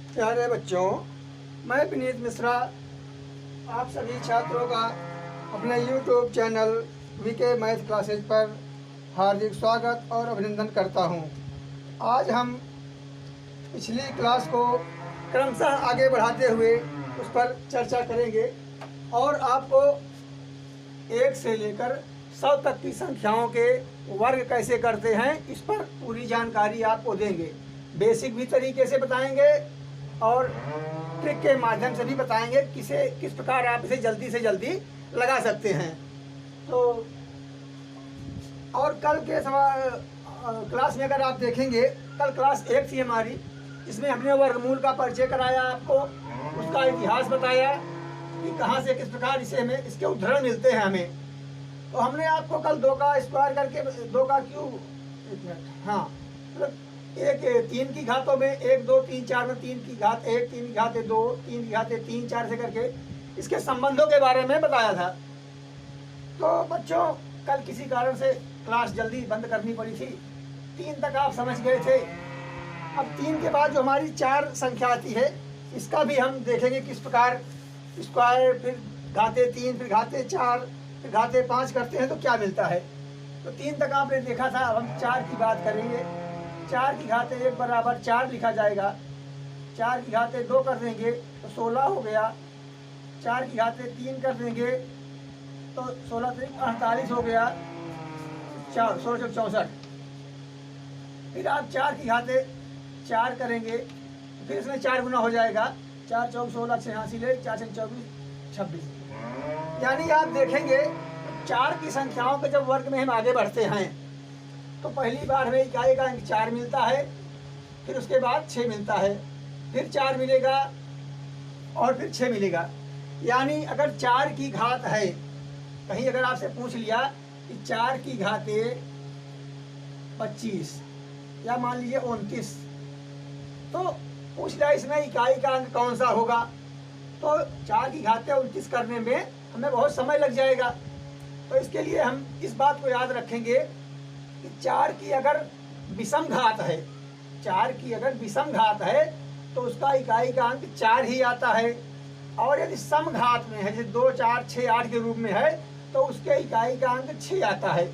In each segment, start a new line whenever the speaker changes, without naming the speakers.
प्यारे बच्चों, मैं विनीत मिश्रा आप सभी छात्रों का अपने YouTube channel VK math classes पर हार्दिक स्वागत और अभिनंदन करता हूं। आज हम पिछली क्लास को क्रमशः आगे बढ़ाते हुए उस पर चर्चा करेंगे और आपको 1 से लेकर 100 तक की संख्याओं के वर्ग कैसे करते हैं इस पर पूरी जानकारी आपको देंगे। बेसिक भी तरीके से बताएंगे और ट्रिक के माध्यम से भी बताएंगे किस प्रकार आप इसे जल्दी से जल्दी लगा सकते हैं। तो और कल के क्लास में अगर आप देखेंगे, कल क्लास 1 थी हमारी, इसमें हमने वर्गमूल का परिचय कराया, आपको उसका इतिहास बताया कि कहाँ से किस प्रकार इसे हमें इसके उदाहरण मिलते हैं हमें। तो हमने आपको कल 2 का स्क्वायर करके 2 का क्यूब, मतलब 3 की घातों में 1 2 3 4 में 3 की घात 1 3 की घात 2 3 की घात 3 4 से करके इसके संबंधों के बारे में बताया था। तो बच्चों, कल किसी कारण से क्लास जल्दी बंद करनी पड़ी थी। 3 तक आप समझ गए थे। अब 3 के बाद जो हमारी 4 संख्या आती है, इसका भी हम देखेंगे किस प्रकार स्क्वायर, फिर घाते 3, फिर घाते 4, फिर घाते 5 करते हैं तो क्या मिलता है। तो 3 तक आपने देखा था। अब हम 4 की बात करेंगे। 4 की घाते 1 बराबर 4 लिखा जाएगा। 4 की घाते 2 कर देंगे तो 16 हो गया। 4 की घाते 3 कर देंगे तो 16 से 48 हो गया। 16 से 64। फिर आप 4 की घाते 4 करेंगे, फिर इसमें 4 गुना हो जाएगा। 4 चौक 16 86 ले 4 से 24 26। यानी आप देखेंगे 4 की संख्याओं के जब वर्ग में हम आगे बढ़ते हैं तो पहली बार हमें इकाई का अंक 4 मिलता है, फिर उसके बाद 6 मिलता है, फिर 4 मिलेगा और फिर 6 मिलेगा। यानी अगर 4 की घात है, कहीं अगर आपसे पूछ लिया कि 4 की घाते 25 या मान लीजिए 29, तो पूछ लिया इसमें इकाई का अंक कौन सा होगा, तो 4 की घाते 29 करने में हमें बहुत समय लग जाएगा। तो इसके लिए हम इस बात को याद रखेंगे कि 4 की अगर विषम घात है, 4 की अगर विषम घात है तो उसका इकाई का अंक 4 ही आता है। और यदि सम घात में है, जैसे 2 4 6 8 के रूप में है, तो उसके इकाई का अंक 6 आता है।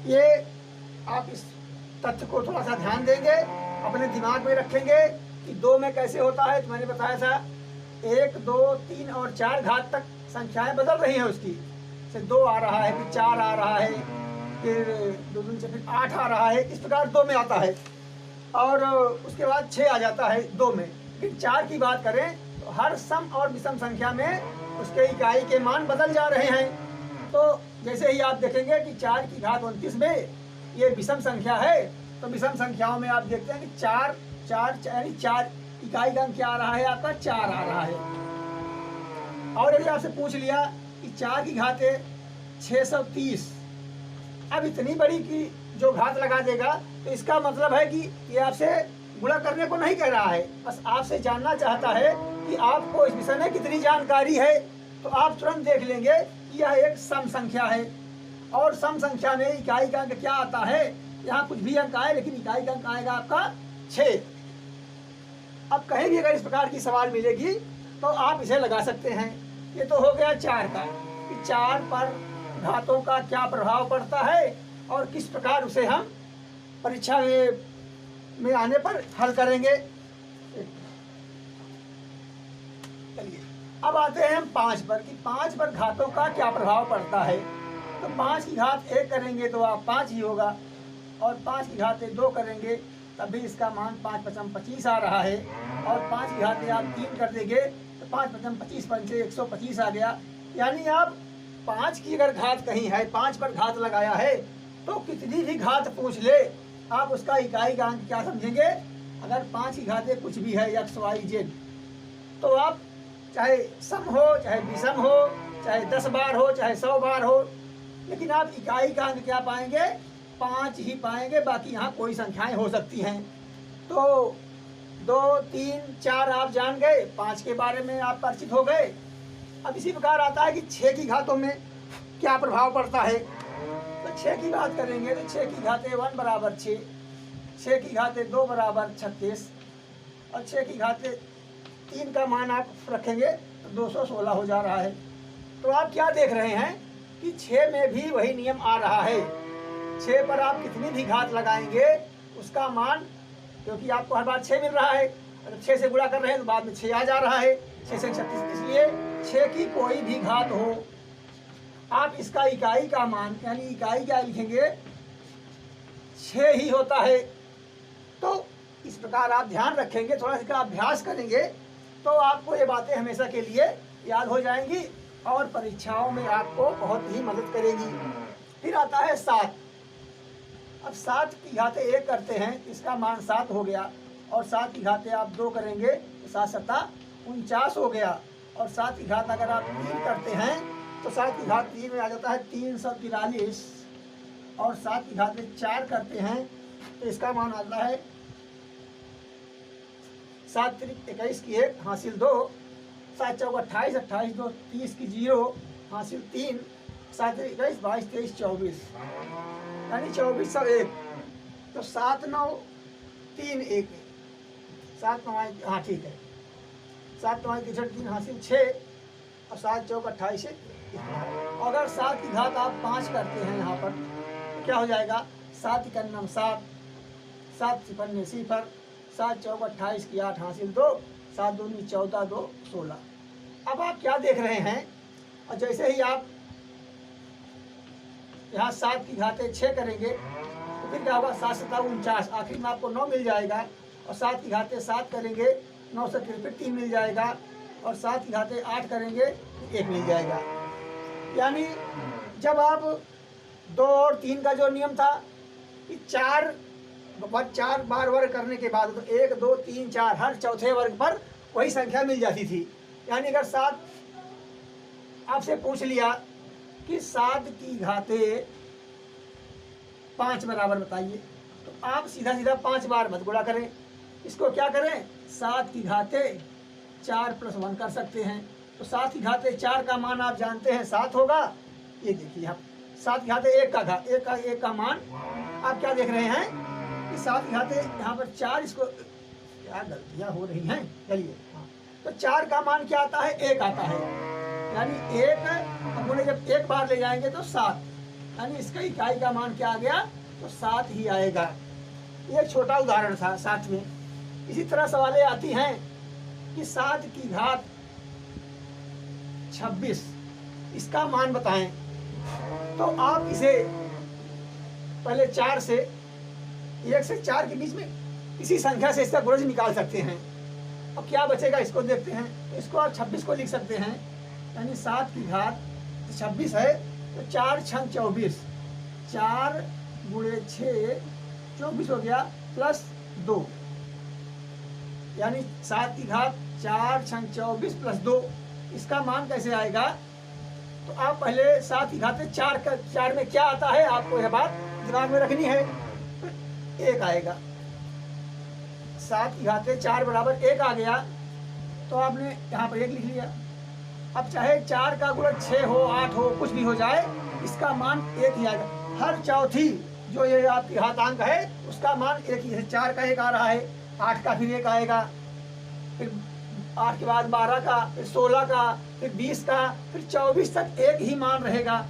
ये आप इस तथ्य को थोड़ा सा ध्यान देंगे, अपने दिमाग में रखेंगे कि 2 में कैसे होता है। तो मैंने बताया था 1 2 3 और 4 घात तक संख्याएं बदल रही हैं उसकी, जैसे 2 आ रहा है, फिर 4 आ रहा है, फिर 2 दूनी से फिर 8 आ रहा है। इस प्रकार 2 में आता है और उसके बाद 6 आ जाता है 2 में। फिर 4 की बात करें तो हर सम और विषम संख्या में उसके इकाई के मान बदल जा रहे हैं। तो जैसे ही आप देखेंगे कि 4 की घात 29 में ये विषम संख्या है, तो विषम संख्याओं में आप देखते हैं कि 4 4 यानी 4 इकाई का अंक क्या आ रहा है, आपका 4 आ रहा है। और यदि आपसे पूछ लिया कि 4 की घाते 630, अब इतनी बड़ी की जो घात लगा देगा, तो इसका मतलब है कि ये आपसे गुणा करने को नहीं कह रहा है, बस आपसे जानना चाहता है कि आपको इस विषय में कितनी जानकारी है। तो आप तुरंत देख लेंगे कि यह एक सम संख्या है और सम संख्या में इकाई का अंक क्या आता है, यहाँ कुछ भी अंक आए लेकिन इकाई का अंक आएगा आपका 6। अब कहीं भी अगर इस प्रकार की सवाल मिलेगी तो आप इसे लगा सकते हैं। ये तो हो गया 4 का, कि 4 पर घातों का क्या प्रभाव पड़ता है और किस प्रकार उसे हम परीक्षा में आने पर हल करेंगे। चलिए अब आते हैं हम 5 पर, कि 5 पर घातों का क्या प्रभाव पड़ता है। तो 5 की घात 1 करेंगे तो आप 5 ही होगा, और 5 की घात 2 करेंगे तब भी इसका मान 5 5 25 आ रहा है, और 5 की घात आप 3 कर देंगे तो 5 5 25 पंचे 125 आ गया। यानी आप 5 की अगर घात कहीं है, 5 पर घात लगाया है, तो कितनी भी घात पूछ ले आप उसका इकाई का अंक क्या समझेंगे। अगर 5 की घातें कुछ भी है x y z, तो आप चाहे सम हो, चाहे विषम हो, चाहे 10 बार हो, चाहे 100 बार हो, लेकिन आप इकाई का अंक क्या पाएंगे, 5 ही पाएंगे। बाकी यहाँ कोई संख्याएं हो सकती हैं। तो 2 3 4 आप जान गए, 5 के बारे में आप परिचित हो गए। अब इसी प्रकार आता है कि 6 की घातों में क्या प्रभाव पड़ता है। तो 6 की बात करेंगे तो 6 की घाते 1 बराबर 6, 6 की घाते 2 बराबर 36, और 6 की घात 3 का मान आप रखेंगे तो 216 हो जा रहा है। तो आप क्या देख रहे हैं कि 6 में भी वही नियम आ रहा है। 6 पर आप कितनी भी घात लगाएंगे उसका मान, क्योंकि आपको हर बार 6 मिल रहा है, अगर 6 से गुणा कर रहे हैं तो बाद में 6 आ जा रहा है, 6 से 36, इसलिए 6 की कोई भी घात हो आप इसका इकाई का मान, यानी इकाई क्या लिखेंगे, 6 ही होता है। तो इस प्रकार आप ध्यान रखेंगे, थोड़ा सा अभ्यास करेंगे तो आपको ये बातें हमेशा के लिए याद हो जाएंगी और परीक्षाओं में आपको बहुत ही मदद करेगी। फिर आता है 7। अब 7 की घातें 1 करते हैं, इसका मान 7 हो गया, और 7 की घातें आप 2 करेंगे तो 7 सत्ता 49 हो गया, और 7 की घात अगर आप 3 करते हैं तो 7 की घात 3 में आ जाता है 343, और 7 की घात 4 करते हैं तो इसका मान आता है 7 त्रिक 21 की 1 हासिल 2, 7 चौक 28, 28 2 30 की 0 हासिल 3, 7 त्रिक 21 22 23 24, यानी 2401। तो 7 9 3 1 7 9 हाँ ठीक है, 7 9 63 3 हासिल 6, और 7 चौक 28 है। अगर 7 की घात आप 5 करते हैं यहाँ पर तो क्या हो जाएगा, 7 इकन्नम 7, 7 तिपन्ने 0, 7 चौक 28 की 8 हासिल 2, 7 दूनी 14 2 16। अब आप क्या देख रहे हैं, और जैसे ही आप यहाँ 7 की घातें 6 करेंगे तो फिर क्या होगा, 7 सत्ता 49, आखिर में आपको 9 मिल जाएगा, और 7 की घातें 7 करेंगे 9 से 3 मिल जाएगा, और 7 की घातें 8 करेंगे 1 मिल जाएगा। यानी जब आप 2 और 3 का जो नियम था कि 4 बार वर्ग करने के बाद तो 1 2 3 4 हर चौथे वर्ग पर वही संख्या मिल जाती थी। यानी अगर 7 आपसे पूछ लिया कि 7 की घातें 5 बराबर बताइए, तो आप सीधा सीधा 5 बार मत गुणा करें, इसको क्या करें, 7 की घातें 4 + 1 कर सकते हैं। तो 7 की घातें 4 का मान आप जानते हैं 7 होगा। ये देखिए आप 7 की घातें 1 का मान आप क्या देख रहे हैं कि 7 की घातें यहाँ पर 4, इसको क्या गलतियाँ हो रही हैं, चलिए हाँ, तो 4 का मान क्या आता है, 1 आता है, यानी 1 हम उन्हें जब 1 बार ले जाएंगे तो 7, यानी इसका इकाई का मान क्या आ गया, तो 7 ही आएगा। ये एक छोटा उदाहरण था 7 में। इसी तरह सवालें आती हैं कि 7 की घात 26 इसका मान बताएं, तो आप इसे पहले 4 से 1 से 4 के बीच में इसी संख्या से इसका गुणज निकाल सकते हैं। अब क्या बचेगा इसको देखते हैं, तो इसको आप 26 को लिख सकते हैं, यानी 7 की घात 26 है तो 4 × 24, 4 × 6 24 हो गया +2, यानी 7 की घात 4 × 24 +2, इसका मान कैसे आएगा। तो आप पहले 7 की घातें 4 में क्या आता है आपको यह बात दिमाग में रखनी है, 1 आएगा। 7 की घातें 4 बराबर 1 आ गया, तो आपने यहाँ पर 1 लिख लिया। अब चाहे 4 का गुणज 6 हो 8 हो कुछ भी हो जाए, इसका मान 1 ही आएगा। हर चौथी जो ये आपकी घातांक है उसका मान 1 ही है। 4 का 1 आ रहा है, 8 का फिर 1 आएगा, फिर 8 के बाद 12 का, फिर 16 का, फिर 20 का, फिर 24 तक 1 ही मान रहेगा।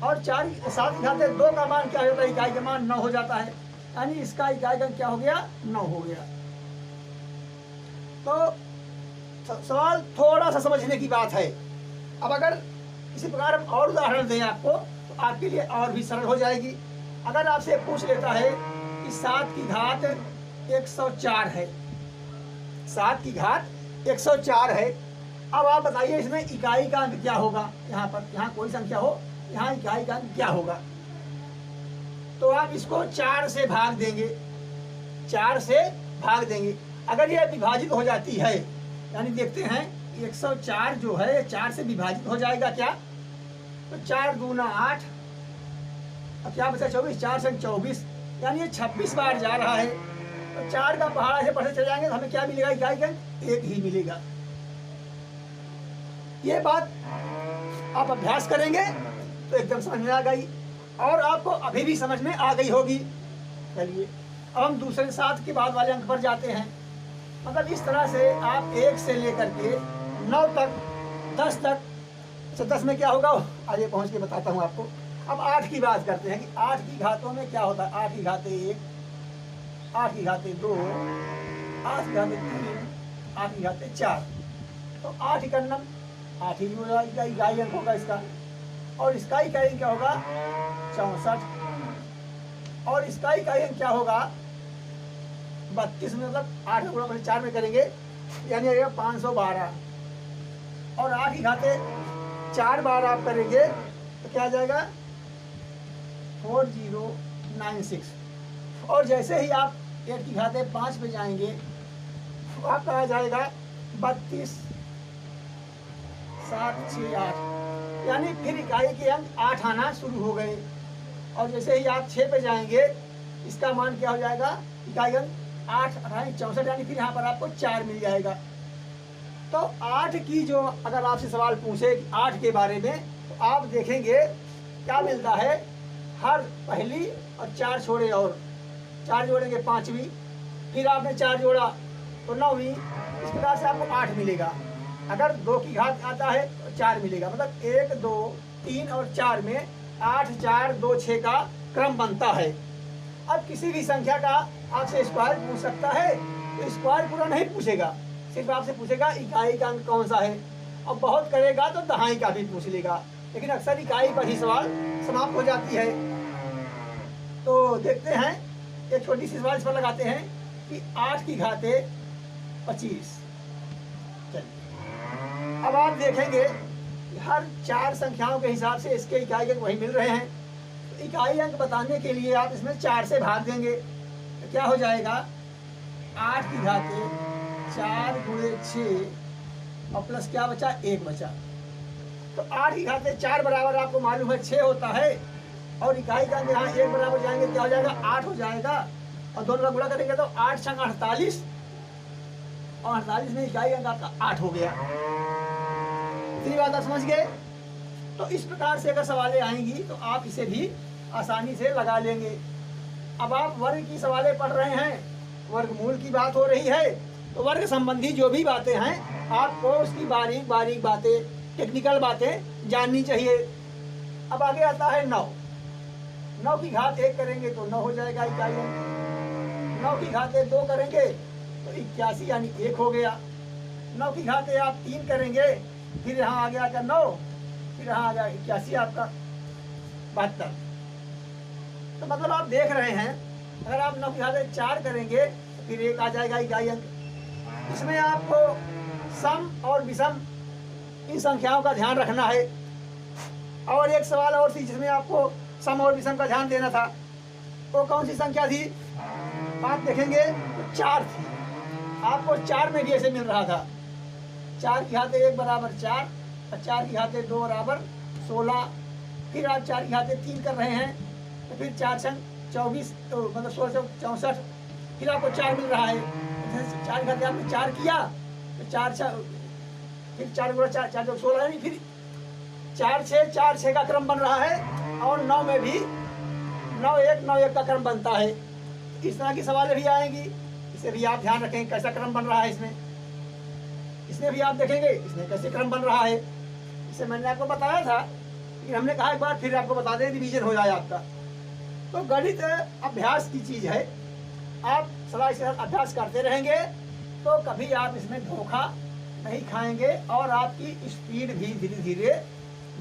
और 7 की घातें 2 का मान क्या होता है, इकाई का मान 9 हो जाता है, यानी इसका इकाई का क्या हो गया, 9 हो गया। तो सवाल थोड़ा सा समझने की बात है। अब अगर इसी प्रकार हम और उदाहरण दें आपको तो आपके लिए और भी सरल हो जाएगी। अगर आपसे पूछ लेता है कि 7 की घात 104 है, 7 की घात 104 है, अब आप बताइए इसमें इकाई का अंक क्या होगा। यहाँ कोई संख्या हो, यहाँ इकाई का अंक क्या होगा। तो आप इसको 4 से भाग देंगे, 4 से भाग देंगे। अगर यह विभाजित हो जाती है, यानी देखते हैं 104 जो है 4 से विभाजित हो जाएगा क्या, तो 4 दूना 8, अब क्या बचा 24, 4 से 24, यानी ये 26 बार जा रहा है। तो 4 का पहाड़ा से पढ़ते चले जाएंगे तो हमें क्या मिलेगा, इकाई का 1 ही मिलेगा। ये बात आप अभ्यास करेंगे तो एकदम समझ में आ गई, और आपको अभी भी समझ में आ गई होगी। चलिए अब हम दूसरे 7 के बाद वाले अंक पर जाते हैं। मतलब इस तरह से आप 1 से लेकर के 9 तक, 10 तक। अच्छा 10 में क्या होगा आगे पहुंच के बताता हूँ आपको। अब 8 की बात करते हैं कि 8 की घातों में क्या होता है। 8 की घाते 1, 8 की घाते 2, 8 की घाते 3, 8 की घाते 4। तो 8 इकन्नम 8 ही इकाई अंक होगा इसका। और इसका इकाई क्या होगा 64। और इसका इकाई अंक क्या होगा 32 में, मतलब 8 गुणा 4 में करेंगे यानी आएगा 512। और 8 की घाते 4 बार आप करेंगे तो क्या आ जाएगा 4096। और जैसे ही आप 8 की घाते 5 पे जाएंगे तो आपका आ जाएगा 32 7 6 8, यानी फिर इकाई के अंक 8 आना शुरू हो गए। और जैसे ही आप 6 पे जाएंगे इसका मान क्या हो जाएगा इकाई अंक 8 8 64, यानी फिर यहाँ पर आपको 4 मिल जाएगा। तो 8 की जो अगर आपसे सवाल पूछे 8 के बारे में तो आप देखेंगे क्या मिलता है। हर पहली और 4 छोड़े और 4 जोड़ेंगे 5वीं, फिर आपने 4 जोड़ा तो 9वीं। इस प्रकार से आपको 8 मिलेगा। अगर 2 की घात आता है तो 4 मिलेगा। मतलब 1 2 3 और 4 में 8 4 2 6 का क्रम बनता है। अब किसी भी संख्या का आपसे स्क्वायर पूछ सकता है तो स्क्वायर पूरा नहीं पूछेगा, सिर्फ आपसे पूछेगा इकाई का अंक कौन सा है। और बहुत करेगा तो दहाई का भी पूछ लेगा, लेकिन अक्सर इकाई पर ही सवाल समाप्त हो जाती है। तो देखते हैं एक छोटी सी सवाल इस पर लगाते हैं कि 8 की घाते 25। चलिए अब आप देखेंगे कि हर 4 संख्याओं के हिसाब से इसके इकाई अंक वही मिल रहे हैं। तो इकाई अंक बताने के लिए आप इसमें 4 से भाग देंगे तो क्या हो जाएगा 8 की घाते 4 गुणे 6 और प्लस क्या बचा 1 बचा। तो 8 की घाते 4 बराबर आपको मालूम है 6 होता है। और इकाई का अंक यहाँ 1 बराबर जाएंगे क्या हो जाएगा 8 हो जाएगा। और दोनों का गुणा करेंगे तो 8 संग 48 और 48 में इकाई अंक आपका 8 हो गया। इतनी बात आप समझ गए। तो इस प्रकार से अगर सवालें आएंगी तो आप इसे भी आसानी से लगा लेंगे। अब आप वर्ग की सवालें पढ़ रहे हैं, वर्गमूल की बात हो रही है, तो वर्ग संबंधी जो भी बातें हैं आपको उसकी बारीक बारीक बातें, टेक्निकल बातें जाननी चाहिए। अब आगे आता है 9। 9 की घात 1 करेंगे तो 9 हो जाएगा इकाई अंक। 9 की घाते 2 करेंगे तो 81 यानी 1 हो गया। 9 की घाते आप 3 करेंगे, फिर यहाँ आ गया क्या 9, फिर यहाँ आ गया 81 आपका 72। तो मतलब आप देख रहे हैं अगर आप 9 की घाते 4 करेंगे तो फिर 1 आ जाएगा इकाई अंक। इसमें आपको सम और विषम इन संख्याओं का ध्यान रखना है। और एक सवाल और थी जिसमें आपको सम और विषम का ध्यान देना था, वो कौन सी संख्या थी आप देखेंगे तो 4 थी। आपको 4 में भी ऐसे मिल रहा था 4 की घाते 1 बराबर 4 और 4 की घाते 2 बराबर 16। फिर आप 4 की घाते 3 कर रहे हैं तो फिर 4 संग 24 तो मतलब 16 64, फिर आपको 4 मिल रहा है। 4 की घाते आपने 4 किया तो 4 फिर 4 गुणा 4 4 16 यानी फिर 4 6 का क्रम बन रहा है। और 9 में भी 9 1 9 1 का क्रम बनता है। इस तरह की सवालें भी आएंगी, इसे भी आप ध्यान रखें कैसा क्रम बन रहा है। इसमें भी आप देखेंगे इसमें कैसे क्रम बन रहा है। इसे मैंने आपको बताया था कि हमने कहा एक बार फिर आपको बता दें रिवीजन हो जाए आपका। तो गणित अभ्यास की चीज़ है, आप सदा इसे अभ्यास करते रहेंगे तो कभी आप इसमें धोखा नहीं खाएंगे और आपकी स्पीड भी धीरे धीरे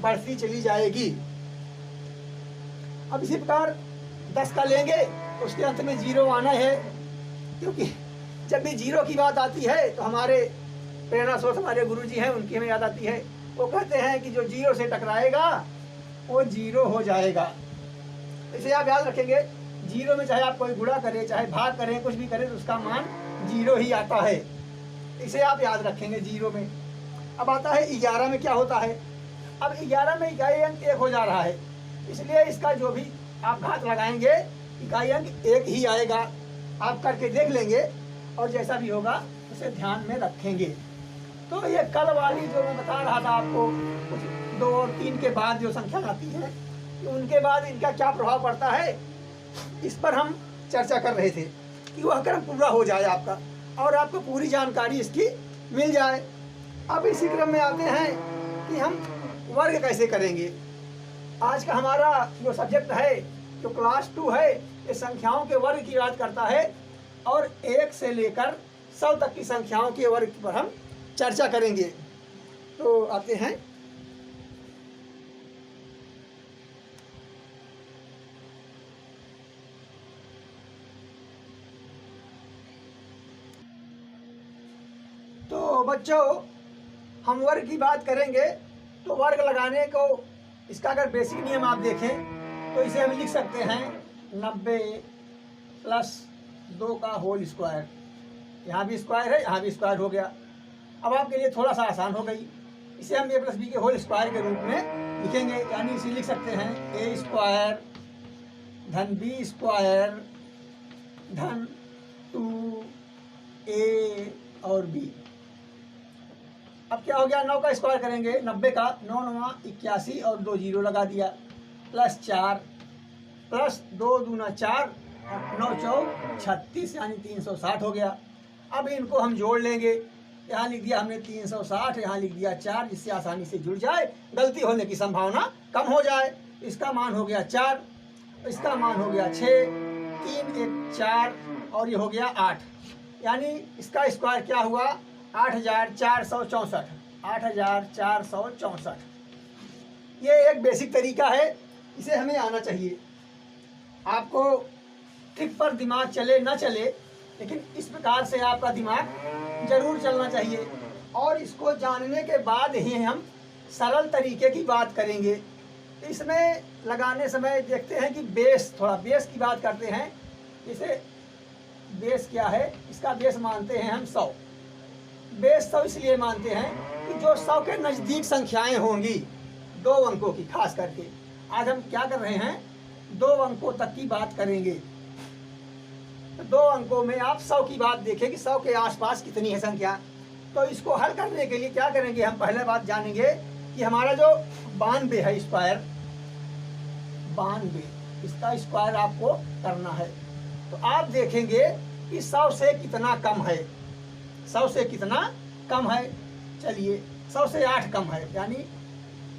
बढ़ती चली जाएगी। अब इसी प्रकार 10 का लेंगे उसके अंत में 0 आना है, क्योंकि जब भी 0 की बात आती है तो हमारे प्रेरणा स्रोत हमारे गुरुजी हैं उनकी हमें याद आती है। वो कहते हैं कि जो 0 से टकराएगा वो 0 हो जाएगा। इसे आप याद रखेंगे 0 में चाहे आप कोई गुणा करें चाहे भाग करें कुछ भी करें तो उसका मान 0 ही आता है। इसे आप याद रखेंगे 0 में। अब आता है 11 में क्या होता है। अब 11 में इकाई अंक 1 हो जा रहा है, इसलिए इसका जो भी आप घात लगाएंगे इकाई अंक 1 ही आएगा। आप करके देख लेंगे और जैसा भी होगा उसे ध्यान में रखेंगे। तो ये कल वाली जो मैं बता रहा था आपको कुछ 2 और 3 के बाद जो संख्या आती है उनके बाद इनका क्या प्रभाव पड़ता है, इस पर हम चर्चा कर रहे थे कि वह क्रम पूरा हो जाए आपका। और आपको पूरी जानकारी इसकी मिल जाए। अब इसी क्रम में आते हैं कि हम वर्ग कैसे करेंगे। आज का हमारा जो सब्जेक्ट है, जो क्लास 2 है, ये संख्याओं के वर्ग की बात करता है और 1 से लेकर 100 तक की संख्याओं के वर्ग पर हम चर्चा करेंगे। तो आते हैं। तो बच्चों, हम वर्ग की बात करेंगे तो वर्ग लगाने को इसका अगर बेसिक नियम आप देखें तो इसे हम लिख सकते हैं 90 प्लस 2 का होल स्क्वायर। यहाँ भी स्क्वायर है, यहाँ भी स्क्वायर हो गया। अब आपके लिए थोड़ा सा आसान हो गई। इसे हम a प्लस बी के होल स्क्वायर के रूप में लिखेंगे, यानी इसे लिख सकते हैं a स्क्वायर धन b स्क्वायर धन 2a और b। अब क्या हो गया, 9 का स्क्वायर करेंगे, 90 का 9 9 81 और 2 जीरो लगा दिया, प्लस 4 प्लस 2 दूना 4 और 9 चौक 36 यानी 360 हो गया। अब इनको हम जोड़ लेंगे। यहाँ लिख दिया हमने 360, यहाँ लिख दिया 4, जिससे आसानी से जुड़ जाए, गलती होने की संभावना कम हो जाए। इसका मान हो गया 4, इसका मान हो गया 6, 3 1 4 और ये हो गया 8, यानी इसका स्क्वायर क्या हुआ 8464। 8464 ये एक बेसिक तरीका है, इसे हमें आना चाहिए। आपको ट्रिक पर दिमाग चले ना चले, लेकिन इस प्रकार से आपका दिमाग जरूर चलना चाहिए। और इसको जानने के बाद ही हम सरल तरीके की बात करेंगे। इसमें लगाने समय देखते हैं कि बेस, थोड़ा बेस की बात करते हैं। इसे बेस क्या है, इसका बेस मानते हैं हम 100। बेस 100 इसलिए मानते हैं कि जो 100 के नज़दीक संख्याएं होंगी 2 अंकों की, खास करके आज हम क्या कर रहे हैं, 2 अंकों तक की बात करेंगे। तो 2 अंकों में आप 100 की बात देखें कि 100 के आसपास कितनी है संख्या। तो इसको हल करने के लिए क्या करेंगे, हम पहले बात जानेंगे कि हमारा जो 92 है स्क्वायर, 92 इसका स्क्वायर आपको करना है। तो आप देखेंगे कि 100 से कितना कम है, 100 से कितना कम है। चलिए 100 से 8 कम है, यानी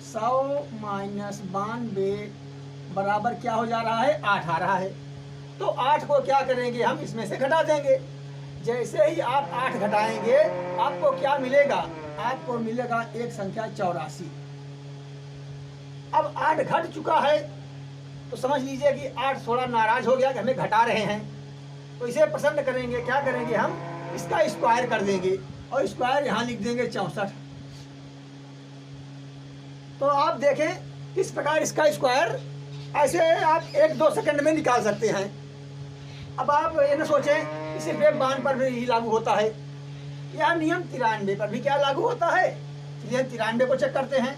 100 माइनस 92 बराबर क्या हो जा रहा है, 8 आ रहा है। तो 8 को क्या करेंगे, हम इसमें से घटा देंगे। जैसे ही आप 8 घटाएंगे आपको क्या मिलेगा, आपको मिलेगा एक संख्या 84। अब 8 घट चुका है तो समझ लीजिए कि 8 थोड़ा नाराज हो गया कि हमें घटा रहे हैं। तो इसे प्रसन्न करेंगे, क्या करेंगे, हम इसका स्क्वायर कर देंगे और स्क्वायर यहाँ लिख देंगे 64। तो आप देखें किस प्रकार इसका स्क्वायर ऐसे आप 1-2 सेकंड में निकाल सकते हैं। अब आप ये न सोचें कि सिर्फ एक बान पर भी ही लागू होता है, यह नियम 93 पर भी क्या लागू होता है। चलिए 93 को चेक करते हैं।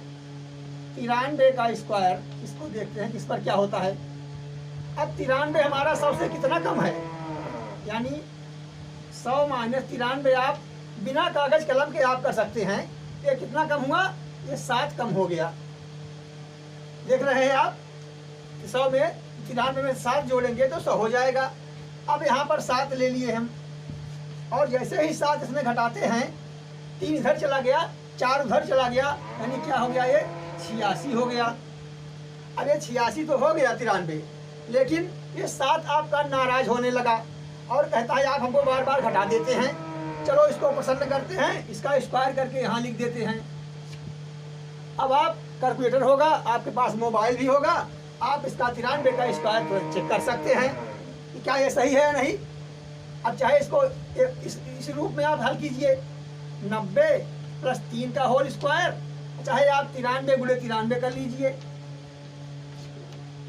93 का स्क्वायर, इसको देखते हैं किस पर क्या होता है। अब 93 हमारा 100 से कितना कम है, यानी 100 माइनस 93 आप बिना कागज कलम के आप कर सकते हैं। ये कितना कम हुआ, ये 7 कम हो गया। देख रहे हैं आप, 100 में 93 में 7 जोड़ेंगे तो 100 हो जाएगा। अब यहाँ पर 7 ले लिए हम, और जैसे ही 7 इसमें घटाते हैं, 3 इधर चला गया, 4 उधर चला गया, यानी क्या हो गया, ये 86 हो गया। अब ये 86 तो हो गया 93, लेकिन ये 7 आपका नाराज होने लगा और कहता है आप हमको बार बार घटा देते हैं। चलो इसको प्रसन्न करते हैं, इसका स्क्वायर करके यहाँ लिख देते हैं। अब आप कैलकुलेटर होगा, आपके पास मोबाइल भी होगा, आप इसका 93 का स्क्वायर चेक कर सकते हैं कि क्या ये सही है या नहीं। अब चाहे इसको इस रूप में आप हल कीजिए, 90 प्लस 3 का होल स्क्वायर, चाहे आप 93 गुणे 93 कर लीजिए।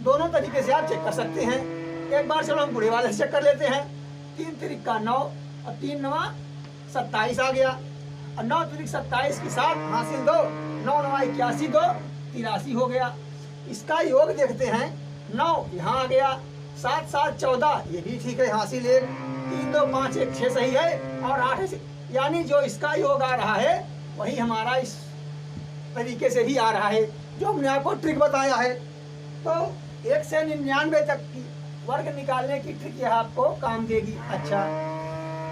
दोनों तरीके से आप चेक कर सकते हैं। एक बार चलो हम गुणे वाले से चेक कर लेते हैं। 3 तिरिक का 9 और 3 9 27 आ गया, और 9 तिरिक 27 के साथ हासिल 2, 9 9 81 2 83 हो गया। इसका योग देखते हैं, 9 यहाँ आ गया, 7 7 14 ये भी ठीक है, हासिल 1, 3 2 5 1 6 सही है, और 8 यानी जो इसका योग आ रहा है वही हमारा इस तरीके से भी आ रहा है जो हमने आपको ट्रिक बताया है। तो 1 से 99 तक की वर्ग निकालने की ट्रिक यह आपको काम देगी। अच्छा,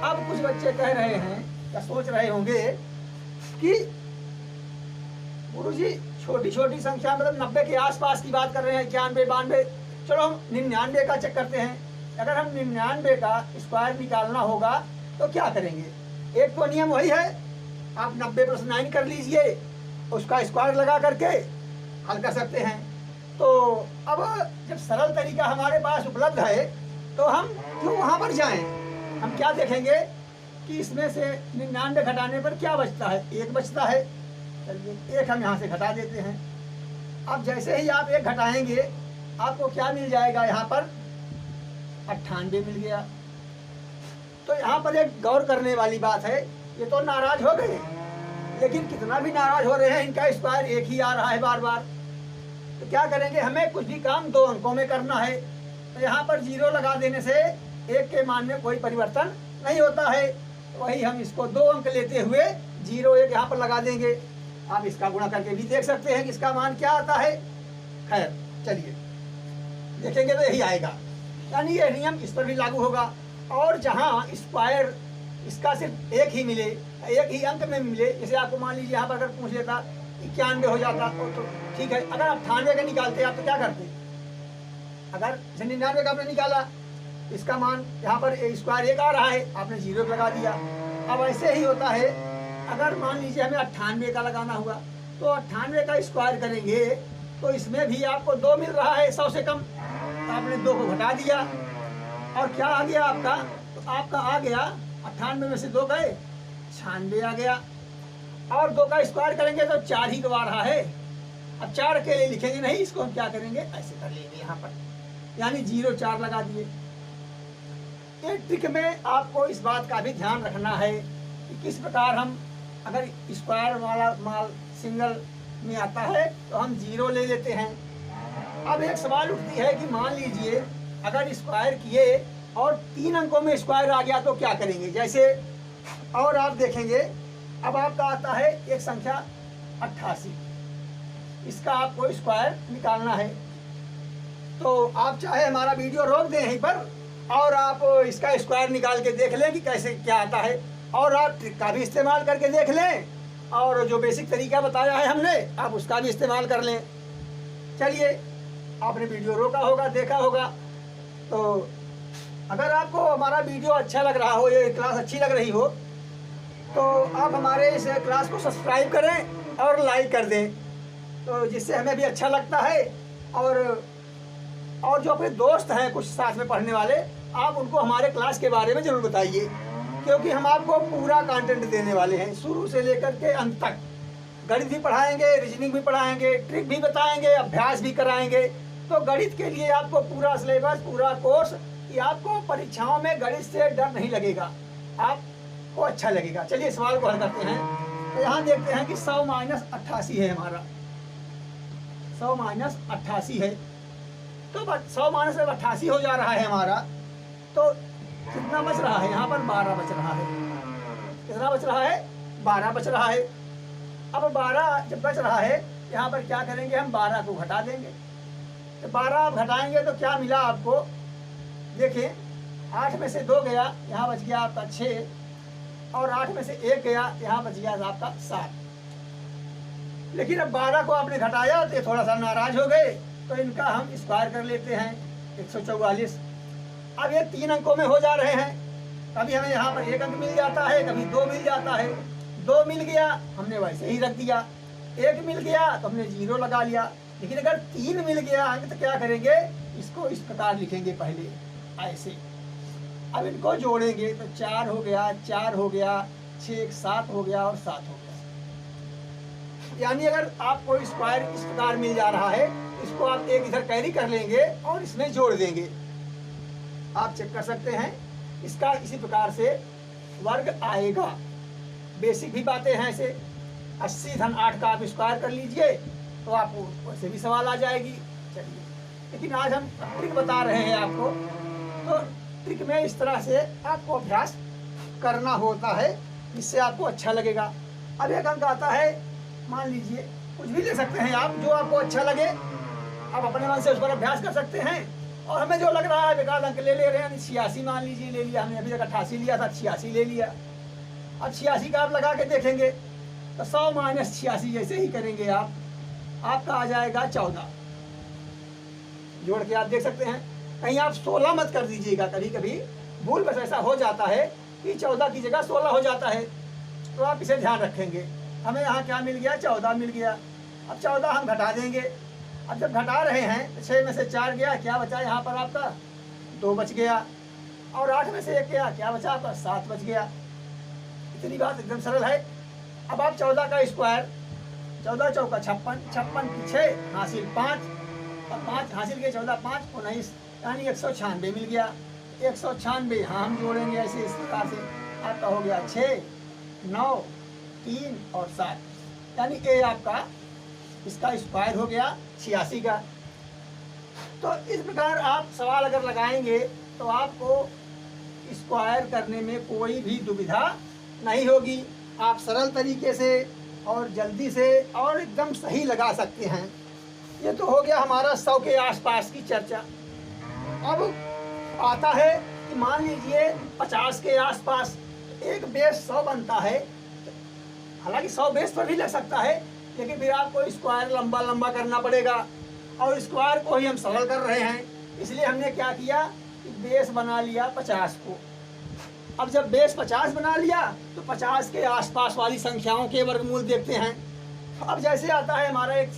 अब कुछ बच्चे कह रहे हैं या सोच रहे होंगे कि गुरुजी छोटी छोटी संख्या मतलब 90 के आसपास की बात कर रहे हैं, 91 92, चलो हम 99 का चेक करते हैं। अगर हम 99 का स्क्वायर निकालना होगा तो क्या करेंगे? एक तो नियम वही है, आप 90 + 9 कर लीजिए, उसका स्क्वायर लगा करके हल कर सकते हैं। तो अब जब सरल तरीका हमारे पास उपलब्ध है तो हम क्यों वहाँ पर जाएं? हम क्या देखेंगे कि इसमें से 99 घटाने पर क्या बचता है? 1 बचता है। चलिए 1 हम यहाँ से घटा देते हैं। अब जैसे ही आप 1 घटाएंगे आपको क्या मिल जाएगा? यहाँ पर 98 मिल गया। तो यहाँ पर एक गौर करने वाली बात है, ये तो नाराज हो गए, लेकिन कितना भी नाराज हो रहे हैं इनका स्क्वायर 1 ही आ रहा है बार बार। तो क्या करेंगे? हमें कुछ भी काम 2 अंकों में करना है, तो यहाँ पर 0 लगा देने से 1 के मान में कोई परिवर्तन नहीं होता है। तो वही हम इसको 2 अंक लेते हुए 0 1 यहाँ पर लगा देंगे। आप इसका गुणा करके भी देख सकते हैं कि इसका मान क्या आता है। खैर चलिए देखेंगे तो यही आएगा, यानी ये नियम इस पर भी लागू होगा। और जहाँ स्क्वायर इसका सिर्फ 1 ही मिले, 1 ही अंक में मिले, जैसे आपको मान लीजिए यहाँ पर अगर पूछ लेता 91 हो जाता तो ठीक है। अगर आप 98 का निकालते आप तो क्या करते? अगर 99 का आपने निकाला, इसका मान यहाँ पर स्क्वायर 1 आ रहा है, आपने 0 लगा दिया। अब ऐसे ही होता है, अगर मान लीजिए हमें 98 का लगाना हुआ तो 98 का स्क्वायर करेंगे तो इसमें भी आपको 2 मिल रहा है 100 से कम, तो आपने 2 को घटा दिया और क्या आ गया आपका? तो आपका आ गया 98 में से 2 गए 96 आ गया। और 2 का स्क्वायर करेंगे तो 4 ही तो आ रहा है। अब 4 अकेले लिखेंगे नहीं, इसको हम क्या करेंगे? ऐसे कर लेंगे यहाँ पर, यानी 0 4 लगा दिए। ये ट्रिक में आपको इस बात का भी ध्यान रखना है कि किस प्रकार हम, अगर स्क्वायर वाला माल सिंगल में आता है तो हम 0 ले लेते हैं। अब एक सवाल उठती है कि मान लीजिए अगर स्क्वायर किए और 3 अंकों में स्क्वायर आ गया तो क्या करेंगे? जैसे और आप देखेंगे, अब आपका आता है एक संख्या 88, इसका आपको स्क्वायर निकालना है। तो आप चाहे हमारा वीडियो रोक दें यहीं पर और आप इसका स्क्वायर निकाल के देख लें कि कैसे क्या आता है, और आप ट्रिक का भी इस्तेमाल करके देख लें, और जो बेसिक तरीका बताया है हमने आप उसका भी इस्तेमाल कर लें। चलिए, आपने वीडियो रोका होगा, देखा होगा, तो अगर आपको हमारा वीडियो अच्छा लग रहा हो, ये क्लास अच्छी लग रही हो, तो आप हमारे इस क्लास को सब्सक्राइब करें और लाइक कर दें, तो जिससे हमें भी अच्छा लगता है। और जो अपने दोस्त हैं कुछ साथ में पढ़ने वाले, आप उनको हमारे क्लास के बारे में ज़रूर बताइए, क्योंकि हम आपको पूरा कंटेंट देने वाले हैं शुरू से लेकर के अंत तक। गणित भी पढ़ाएंगे, रीजनिंग भी पढ़ाएंगे, ट्रिक भी बताएंगे, अभ्यास भी कराएंगे। तो गणित के लिए आपको पूरा सिलेबस, पूरा कोर्स, कि आपको परीक्षाओं में गणित से डर नहीं लगेगा, आपको अच्छा लगेगा। चलिए सवाल को हल करते हैं। तो यहाँ देखते हैं कि 100 - 88 है हमारा, 100 - 88 है। तो 100 - 88 हो जा रहा है हमारा, तो कितना बच रहा है? यहाँ पर 12 बच रहा है। कितना बच रहा है? 12 बच रहा है। अब 12 जब बच रहा है, यहाँ पर क्या करेंगे? हम 12 को घटा देंगे। तो 12 आप घटाएंगे तो क्या मिला आपको? देखिए, 8 में से 2 गया, यहाँ बच गया आपका 6, और 8 में से 1 गया, यहाँ बच गया आपका 7। लेकिन अब 12 को आपने घटाया तो ये थोड़ा सा नाराज हो गए, तो इनका हम स्क्वायर कर लेते हैं, 144। अब ये 3 अंकों में हो जा रहे हैं, कभी हमें यहाँ पर 1 अंक मिल जाता है, कभी 2 मिल जाता है। 2 मिल गया हमने वैसे ही रख दिया, 1 मिल गया तो हमने 0 लगा लिया। लेकिन अगर 3 मिल गया अंक तो क्या करेंगे? इसको इस प्रकार लिखेंगे, पहले ऐसे। अब इनको जोड़ेंगे तो 4 हो गया, 4 हो गया, 6 7 हो गया और 7 हो गया। यानी अगर आपको स्क्वायर इस प्रकार मिल जा रहा है, इसको आप एक इधर कैरी कर लेंगे और इसमें जोड़ देंगे। आप चेक कर सकते हैं, इसका इसी प्रकार से वर्ग आएगा। बेसिक भी बातें हैं ऐसे। 80 - 8 का आप स्क्वायर कर लीजिए तो आपको वैसे भी सवाल आ जाएगी। चलिए, लेकिन आज हम ट्रिक बता रहे हैं आपको, तो ट्रिक में इस तरह से आपको अभ्यास करना होता है, जिससे आपको अच्छा लगेगा। अब एक अंक आता है, मान लीजिए कुछ भी ले सकते हैं आप, जो आपको अच्छा लगे, आप अपने मन से उस पर अभ्यास कर सकते हैं। और हमें जो लग रहा है बेकार अंक ले रहे हैं, 86 मान लीजिए ले लिया हमने, अभी तक 88 लिया था, 86 ले लिया। अब 86 का आप लगा के देखेंगे तो 100 माइनस 86 जैसे ही करेंगे आप, आपका आ जाएगा 14। जोड़ के आप देख सकते हैं, कहीं आप 16 मत कर दीजिएगा, कभी कभी भूल बस ऐसा हो जाता है कि 14 की जगह 16 हो जाता है, तो आप इसे ध्यान रखेंगे। हमें यहाँ क्या मिल गया, 14 मिल गया। अब 14 हम घटा देंगे। अब जब घटा रहे हैं तो 6 में से 4 गया, क्या बचा यहाँ पर आपका 2 बच गया, और 8 में से 1 गया, क्या बचा आपका 7 बच गया। इतनी बात एकदम सरल है। अब आप 14 का स्क्वायर, 14 चौका 56, 56 की 6 हासिल 5, और 5 हासिल के 14 5 19, यानी 196 मिल गया। 196 यहाँ हम जोड़ेंगे ऐसे इस प्रकार से, आपका हो गया 6 9 3 और 7, यानी ये आपका इसका स्क्वायर हो गया 86 का। तो इस प्रकार आप सवाल अगर लगाएंगे तो आपको स्क्वायर करने में कोई भी दुविधा नहीं होगी। आप सरल तरीके से और जल्दी से और एकदम सही लगा सकते हैं। ये तो हो गया हमारा 100 के आसपास की चर्चा। अब आता है कि मान लीजिए 50 के आसपास एक बेस 100 बनता है। हालांकि 100 बेस पर भी लग सकता है, लेकिन फिर आपको स्क्वायर लंबा लंबा करना पड़ेगा, और स्क्वायर को ही हम सरल कर रहे हैं, इसलिए हमने क्या किया कि बेस बना लिया 50 को। अब जब बेस 50 बना लिया तो 50 के आसपास वाली संख्याओं के वर्गमूल देखते हैं। अब जैसे आता है हमारा एक,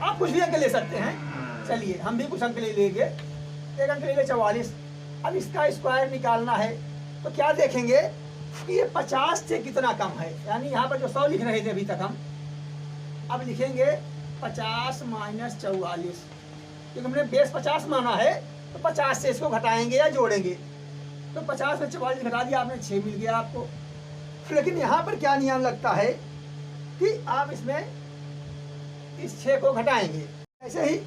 आप कुछ भी अंक ले सकते हैं, चलिए हम भी कुछ अंक ले लेंगे। एक अंक ले लें 44। अब इसका स्क्वायर निकालना है तो क्या देखेंगे कि ये 50 से कितना कम है, यानी यहाँ पर जो 100 लिख रहे थे अभी तक हम, अब लिखेंगे 50 माइनस 44, क्योंकि हमने बेस 50 माना है तो 50 से इसको घटाएंगे या जोड़ेंगे। तो 50 में 44 घटा दिया आपने, 6 मिल गया आपको। लेकिन यहाँ पर क्या नियम लगता है कि आप इसमें इस 6 को घटाएंगे, ऐसे ही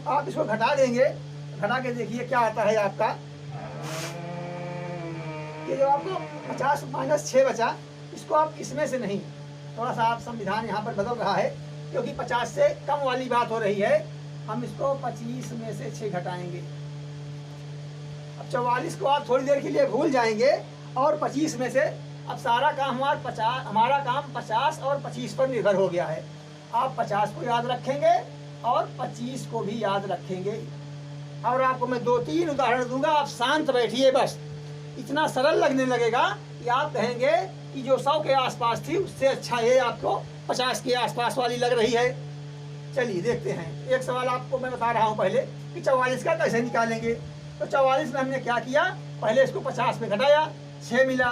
आप इसको घटा देंगे। घटा के देखिए क्या आता है आपका, ये जो आपको 50 माइनस 6 बचा, इसको आप इसमें से नहीं, थोड़ा सा आप संविधान यहाँ पर बदल रहा है, क्योंकि 50 से कम वाली बात हो रही है। हम इसको 25 में से 6 घटाएंगे। अब 44 को आप थोड़ी देर के लिए भूल जाएंगे, और 25 में से अब सारा काम हमारा काम 50 और 25 पर निर्भर हो गया है। आप 50 को याद रखेंगे और 25 को भी याद रखेंगे। और आपको मैं 2-3 उदाहरण दूंगा, आप शांत बैठिए, बस इतना सरल लगने लगेगा कि आप कहेंगे कि जो 100 के आसपास थी उससे अच्छा ये आपको 50 के आसपास वाली लग रही है। चलिए देखते हैं। एक सवाल आपको मैं बता रहा हूँ पहले कि 44 का कैसे निकालेंगे। तो 44 में हमने क्या किया, पहले इसको 50 में घटाया, 6 मिला।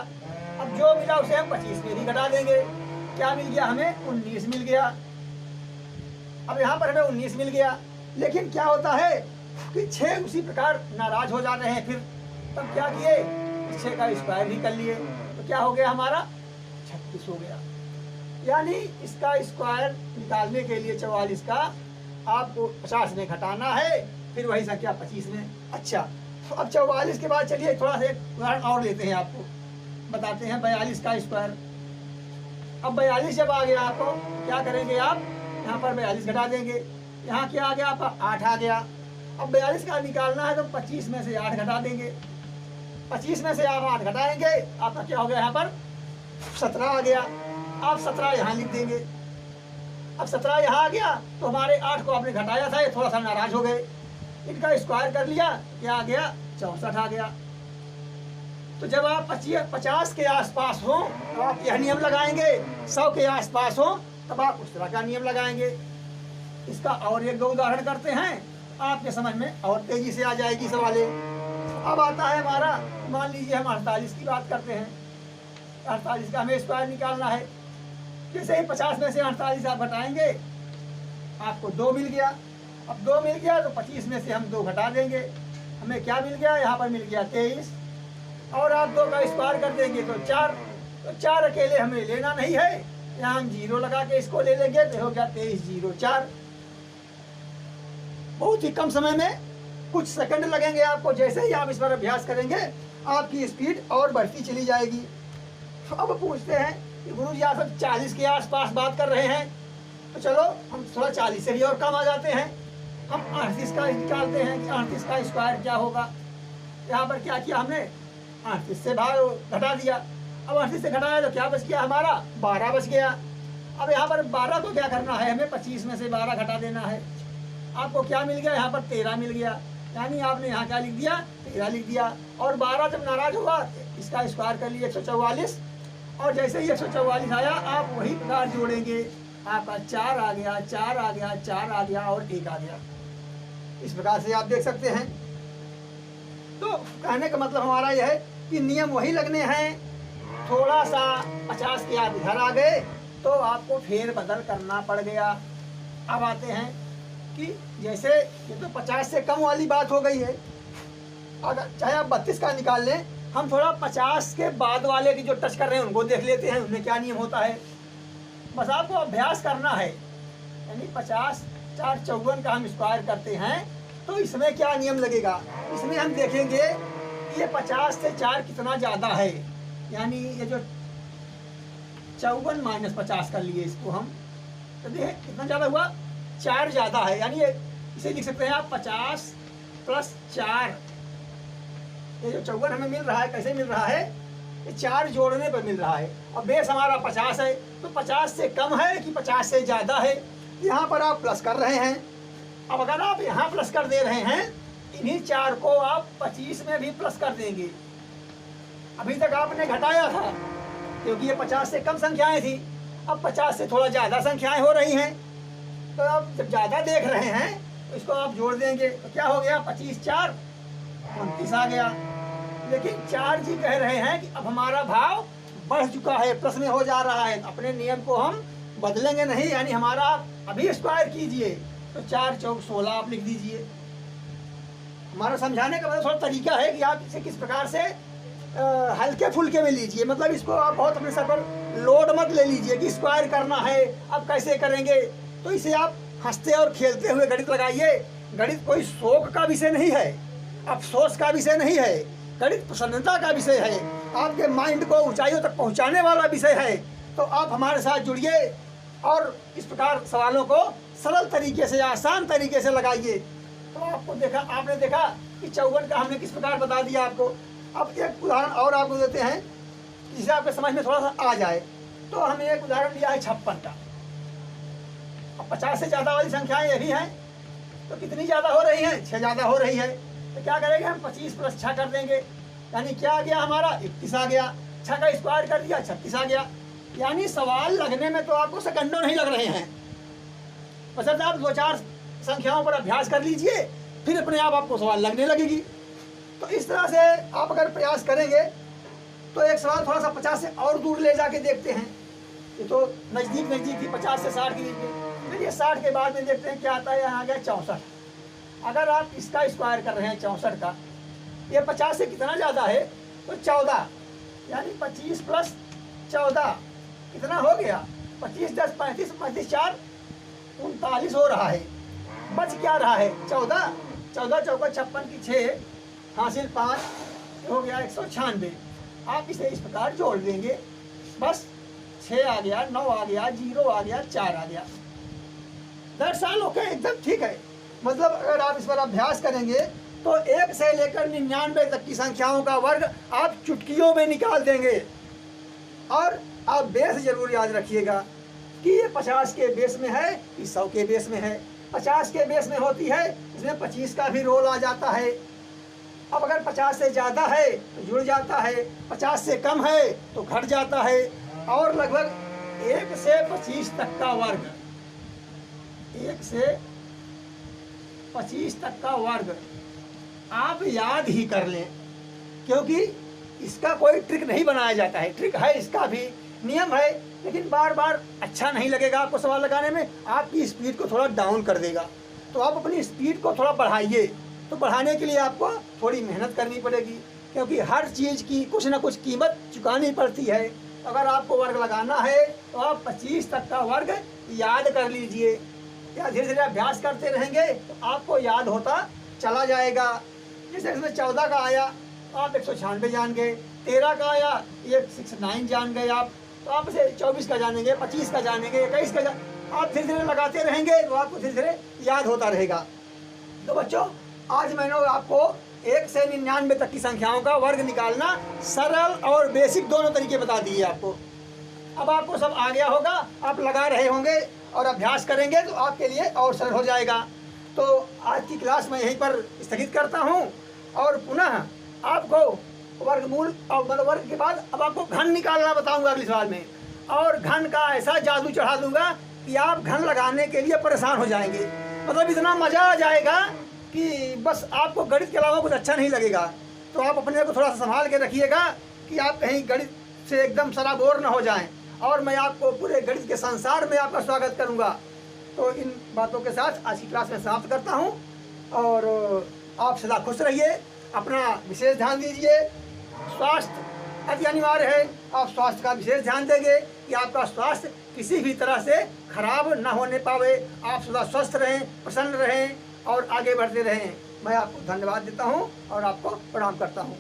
अब जो मिला उसे हम 25 में भी घटा देंगे। क्या मिल गया हमें, 19 मिल गया। अब यहाँ पर हमें 19 मिल गया, लेकिन क्या होता है कि 6 उसी प्रकार नाराज हो जाते हैं। फिर तब क्या किए, 6 का स्क्वायर भी कर लिए, तो क्या हो गया हमारा 36 हो गया। यानी इसका स्क्वायर निकालने के लिए 44 का आपको 50 में घटाना है, फिर वही संख्या 25 में। अच्छा, तो अब 44 के बाद चलिए थोड़ा सा एक उदाहरण और लेते हैं, आपको बताते हैं 42 का स्क्वायर। अब 42 जब आ गया आपको क्या करेंगे, आप यहाँ पर 42 घटा देंगे। यहाँ क्या आ गया आपका 8 आ गया। अब 42 का निकालना है तो 25 में से 8 घटा देंगे। 25 में से आप 8 घटाएंगे, आपका क्या हो गया यहाँ पर 17 आ गया। आप 17 यहाँ लिख देंगे। अब 17 यहाँ आ गया तो हमारे 8 को आपने घटाया था, ये थोड़ा सा नाराज हो गए, इनका स्क्वायर कर लिया, क्या आ गया 64 आ गया। तो जब आप 50 के आसपास हो तो आप यह नियम लगाएंगे, 100 के आसपास हो तब आप उस तरह का नियम लगाएंगे। इसका और एक 2 उदाहरण करते हैं, आपके समझ में और तेजी से आ जाएगी सवाल। अब आता है हमारा, मान लीजिए हम 48 की बात करते हैं। 48 का हमें स्क्वायर निकालना है। जैसे ही 50 में से 48 आप घटाएंगे, आपको 2 मिल गया। अब 2 मिल गया तो 25 में से हम 2 घटा देंगे, हमें क्या मिल गया, यहाँ पर मिल गया 23। और आप 2 का स्क्वायर कर देंगे तो 4। तो 4 अकेले हमें लेना नहीं है, यहाँ हम 0 लगा के इसको ले लेंगे तो हो गया 23 0 4। बहुत ही कम समय में, कुछ सेकंड लगेंगे आपको। जैसे ही आप इस पर अभ्यास करेंगे आपकी स्पीड और बढ़ती चली जाएगी। अब पूछते हैं कि गुरुजी आप 40 के आसपास बात कर रहे हैं, तो चलो हम थोड़ा 40 से भी और कम आ जाते हैं। हम 38 का निकालते हैं कि 38 का स्क्वायर क्या होगा। यहाँ पर क्या किया हमने, 38 से भाग घटा दिया। अब 38 से घटाया तो क्या बच गया हमारा, 12 बच गया। अब यहाँ पर 12 को क्या करना है, हमें 25 में से 12 घटा देना है। आपको क्या मिल गया, यहाँ पर 13 मिल गया। यानी आपने यहाँ क्या लिख दिया, 13 लिख दिया। और 12 जब नाराज हुआ इसका स्क्वायर कर लिए 144, और जैसे ही 144 आया आप वही प्रकार जोड़ेंगे, आपका 4 आ गया, 4 आ गया, 4 आ गया और 1 आ गया। इस प्रकार से आप देख सकते हैं। तो कहने का मतलब हमारा यह है कि नियम वही लगने हैं, थोड़ा सा 50 के आप इधर आ गए तो आपको फेर बदल करना पड़ गया। अब आते हैं कि जैसे ये तो 50 से कम वाली बात हो गई है, अगर चाहे आप 32 का निकाल लें, हम थोड़ा 50 के बाद वाले की जो टच कर रहे हैं उनको देख लेते हैं, उनमें क्या नियम होता है। बस आपको अभ्यास करना है। यानी 50 4 54 का हम स्क्वायर करते हैं तो इसमें क्या नियम लगेगा, इसमें हम देखेंगे कि ये 50 से 4 कितना ज़्यादा है। यानी ये जो 54 माइनस 50 कर लिए इसको हम, तो देखिए कितना ज़्यादा हुआ, 4 ज़्यादा है। यानी ये इसे लिख सकते हैं आप 50 प्लस 4। ये जो 54 हमें मिल रहा है कैसे मिल रहा है, ये 4 जोड़ने पर मिल रहा है। अब बेस हमारा 50 है तो 50 से कम है कि 50 से ज़्यादा है, यहाँ पर आप प्लस कर रहे हैं। अब अगर आप यहाँ प्लस कर दे रहे हैं, इन्हीं 4 को आप 25 में भी प्लस कर देंगे। अभी तक आपने घटाया था क्योंकि ये 50 से कम संख्याएं थी, अब 50 से थोड़ा ज़्यादा संख्याएं हो रही हैं, तो आप जब ज़्यादा देख रहे हैं तो इसको आप जोड़ देंगे तो क्या हो गया, 25 4 29 आ गया। लेकिन 4 जी कह रहे हैं कि अब हमारा भाव बढ़ चुका है, प्लस में हो जा रहा है, अपने नियम को हम बदलेंगे नहीं। यानी हमारा अभी स्क्वायर कीजिए तो 4 चौक 16 आप लिख दीजिए। हमारा समझाने का मतलब थोड़ा तरीका है कि आप इसे किस प्रकार से हल्के फुल्के में लीजिए। मतलब इसको आप बहुत अपने सर पर लोड मत ले लीजिए कि स्क्वायर करना है अब कैसे करेंगे। तो इसे आप हंसते और खेलते हुए गणित लगाइए। गणित कोई शौक का विषय नहीं है, अफसोस का विषय नहीं है, गणित प्रसन्नता का विषय है, आपके माइंड को ऊंचाइयों तक पहुंचाने वाला विषय है। तो आप हमारे साथ जुड़िए और इस प्रकार सवालों को सरल तरीके से, आसान तरीके से लगाइए। तो आपने देखा कि 54 का हमने किस प्रकार बता दिया आपको। अब एक उदाहरण और आपको देते हैं जिसे आपके समझ में थोड़ा सा आ जाए। तो हमने एक उदाहरण लिया है 56 का। अब 50 से ज़्यादा वाली संख्याएं ये भी हैं, तो कितनी ज़्यादा हो रही हैं, 6 ज़्यादा हो रही है। तो क्या करेंगे हम, 25 प्लस 6 कर देंगे। यानी क्या आ गया हमारा, 31 आ गया। 6 का स्क्वायर कर दिया, 36 आ गया। यानी सवाल लगने में तो आपको सेकंडों नहीं लग रहे हैं, बस आप 2-4 संख्याओं पर अभ्यास कर लीजिए, फिर अपने आप आपको सवाल लगने लगेगी। तो इस तरह से आप अगर प्रयास करेंगे तो एक सवाल थोड़ा सा 50 से और दूर ले जाके देखते हैं। ये तो नज़दीक थी 50 से 60 के बीच में, फिर ये 60 के बाद में देखते हैं क्या आता है। यहाँ आ गया 64। अगर आप इसका स्क्वायर कर रहे हैं 64 का, ये 50 से कितना ज़्यादा है, तो 14। यानी 25 प्लस 14 कितना हो गया, 25 10 35 35 4 39 हो रहा है। बच क्या रहा है, 14 14 चौका 56 की 6 हासिल 5 हो गया 196। आप इसे इस प्रकार जोड़ देंगे, बस 6 आ गया, 9 आ गया, 0 आ गया, 4 आ गया। दैट्स ऑल ओके, एकदम ठीक है। मतलब अगर आप इस पर अभ्यास करेंगे तो 1 से लेकर 99 तक की संख्याओं का वर्ग आप चुटकियों में निकाल देंगे। और आप बेस जरूर याद रखिएगा कि ये 50 के बेस में है कि 100 के बेस में है। 50 के बेस में होती है, इसमें 25 का भी रोल आ जाता है। अब अगर 50 से ज़्यादा है तो जुड़ जाता है, 50 से कम है तो घट जाता है। और लगभग 1 से 25 तक का वर्ग, 1 से 25 तक का वर्ग आप याद ही कर लें, क्योंकि इसका कोई ट्रिक नहीं बनाया जाता है। ट्रिक है, इसका भी नियम है, लेकिन बार बार अच्छा नहीं लगेगा आपको सवाल लगाने में, आपकी स्पीड को थोड़ा डाउन कर देगा। तो आप अपनी स्पीड को थोड़ा बढ़ाइए। तो बढ़ाने के लिए आपको थोड़ी मेहनत करनी पड़ेगी, क्योंकि हर चीज़ की कुछ ना कुछ कीमत चुकानी पड़ती है। अगर आपको वर्ग लगाना है तो आप 25 तक का वर्ग याद कर लीजिए, या धीरे धीरे अभ्यास करते रहेंगे तो आपको याद होता चला जाएगा। जैसे इसमें 14 का आया तो आप 196 जान गए, 13 का आया 169 जान गए आप, तो आप इसे 24 का जानेंगे, 25 का जानेंगे, 21 का आप धीरे धीरे लगाते रहेंगे तो आपको धीरे धीरे याद होता रहेगा। तो बच्चों आज मैंने आपको 1 से 99 तक की संख्याओं का वर्ग निकालना सरल और बेसिक दोनों तरीके बता दिए आपको। अब आपको सब आ गया होगा, आप लगा रहे होंगे और अभ्यास करेंगे तो आपके लिए और सरल हो जाएगा। तो आज की क्लास मैं यहीं पर स्थगित करता हूँ और पुनः आपको वर्गमूल और वर्ग के बाद अब आपको घन निकालना बताऊंगा अगले सवाल में। और घन का ऐसा जादू चढ़ा दूंगा कि आप घन लगाने के लिए परेशान हो जाएंगे। मतलब इतना मज़ा आ जाएगा कि बस आपको गणित के अलावा कुछ अच्छा नहीं लगेगा। तो आप अपने को थोड़ा सा संभाल के रखिएगा कि आप कहीं गणित से एकदम सराबोर न हो जाएं। और मैं आपको पूरे गणित के संसार में आपका स्वागत करूंगा। तो इन बातों के साथ आज की क्लास में समाप्त करता हूं और आप सदा खुश रहिए, अपना विशेष ध्यान दीजिए। स्वास्थ्य अति अनिवार्य है, आप स्वास्थ्य का विशेष ध्यान देंगे कि आपका स्वास्थ्य किसी भी तरह से खराब न होने पावे। आप सदा स्वस्थ रहें, प्रसन्न रहें और आगे बढ़ते रहें। मैं आपको धन्यवाद देता हूं और आपको प्रणाम करता हूं।